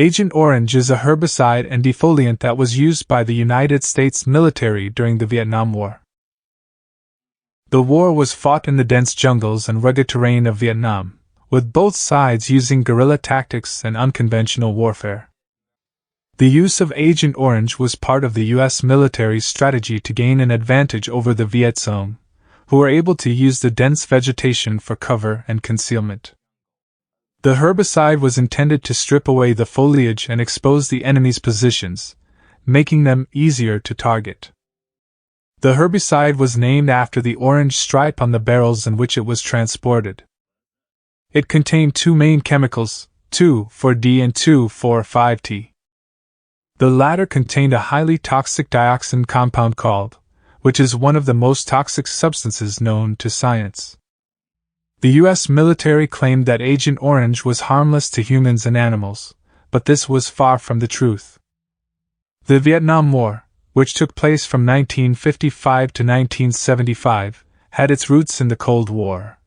Agent Orange is a herbicide and defoliant that was used by the United States military during the Vietnam War. The war was fought in the dense jungles and rugged terrain of Vietnam, with both sides using guerrilla tactics and unconventional warfare. The use of Agent Orange was part of the U.S. military's strategy to gain an advantage over the Viet Cong, who were able to use the dense vegetation for cover and concealment. The herbicide was intended to strip away the foliage and expose the enemy's positions, making them easier to target. The herbicide was named after the orange stripe on the barrels in which it was transported. It contained two main chemicals, 2,4-D and 2,4,5-T. The latter contained a highly toxic dioxin compound called, which is one of the most toxic substances known to science. The U.S. military claimed that Agent Orange was harmless to humans and animals, but this was far from the truth. The Vietnam War, which took place from 1955 to 1975, had its roots in the Cold War,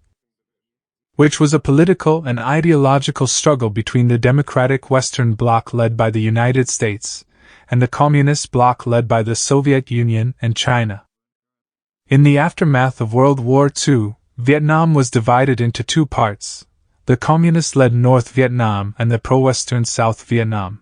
which was a political and ideological struggle between the democratic Western Bloc led by the United States and the Communist Bloc led by the Soviet Union and China. In the aftermath of World War II, Vietnam was divided into two parts, the Communist-led North Vietnam and the pro-Western South Vietnam.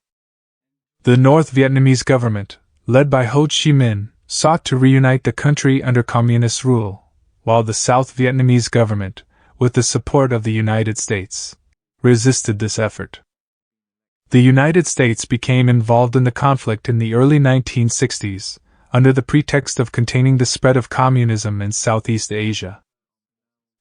The North Vietnamese government, led by Ho Chi Minh, sought to reunite the country under communist rule, while the South Vietnamese government, with the support of the United States, resisted this effort. The United States became involved in the conflict in the early 1960s, under the pretext of containing the spread of communism in Southeast Asia.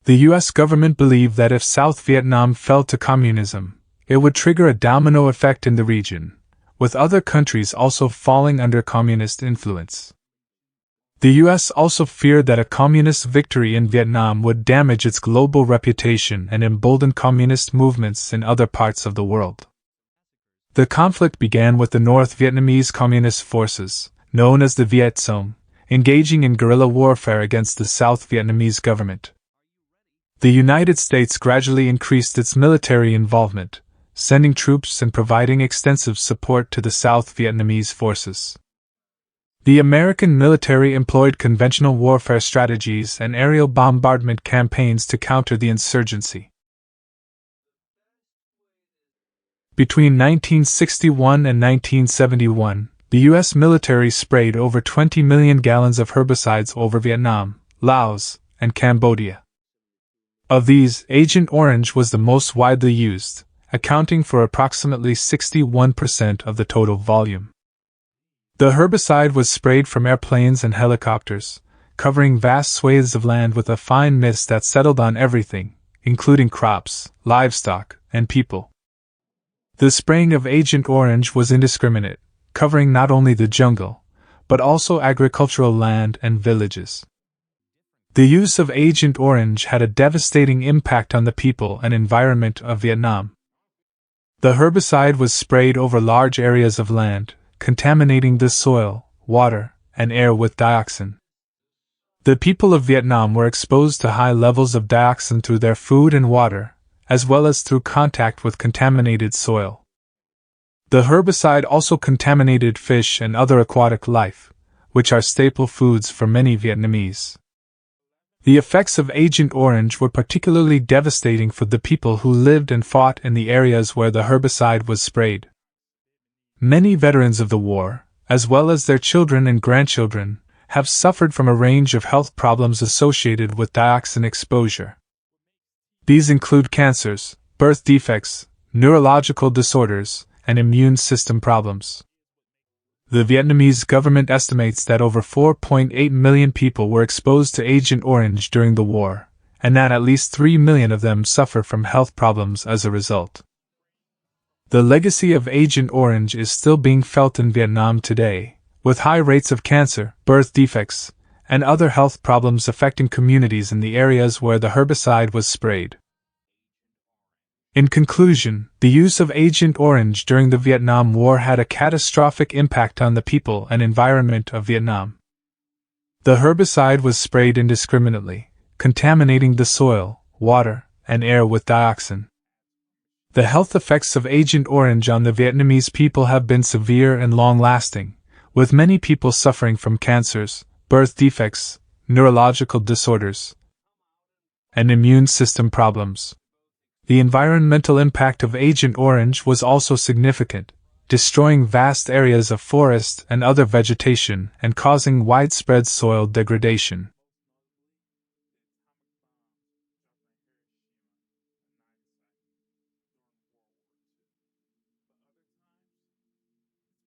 The U.S. government believed that if South Vietnam fell to communism, it would trigger a domino effect in the region, with other countries also falling under communist influence. The U.S. also feared that a communist victory in Vietnam would damage its global reputation and embolden communist movements in other parts of the world. The conflict began with the North Vietnamese Communist forces, known as the Viet Cong, engaging in guerrilla warfare against the South Vietnamese government. The United States gradually increased its military involvement, sending troops and providing extensive support to the South Vietnamese forces. The American military employed conventional warfare strategies and aerial bombardment campaigns to counter the insurgency. Between 1961 and 1971, the U.S. military sprayed over 20 million gallons of herbicides over Vietnam, Laos, and Cambodia. Of these, Agent Orange was the most widely used, accounting for approximately 61% of the total volume. The herbicide was sprayed from airplanes and helicopters, covering vast swathes of land with a fine mist that settled on everything, including crops, livestock, and people. The spraying of Agent Orange was indiscriminate, covering not only the jungle, but also agricultural land and villages. The use of Agent Orange had a devastating impact on the people and environment of Vietnam. The herbicide was sprayed over large areas of land, contaminating the soil, water, and air with dioxin. The people of Vietnam were exposed to high levels of dioxin through their food and water, as well as through contact with contaminated soil. The herbicide also contaminated fish and other aquatic life, which are staple foods for many Vietnamese. The effects of Agent Orange were particularly devastating for the people who lived and fought in the areas where the herbicide was sprayed. Many veterans of the war, as well as their children and grandchildren, have suffered from a range of health problems associated with dioxin exposure. These include cancers, birth defects, neurological disorders, and immune system problems. The Vietnamese government estimates that over 4.8 million people were exposed to Agent Orange during the war, and that at least 3 million of them suffer from health problems as a result. The legacy of Agent Orange is still being felt in Vietnam today, with high rates of cancer, birth defects, and other health problems affecting communities in the areas where the herbicide was sprayed. In conclusion, the use of Agent Orange during the Vietnam War had a catastrophic impact on the people and environment of Vietnam. The herbicide was sprayed indiscriminately, contaminating the soil, water, and air with dioxin. The health effects of Agent Orange on the Vietnamese people have been severe and long-lasting, with many people suffering from cancers, birth defects, neurological disorders, and immune system problems. The environmental impact of Agent Orange was also significant, destroying vast areas of forest and other vegetation and causing widespread soil degradation.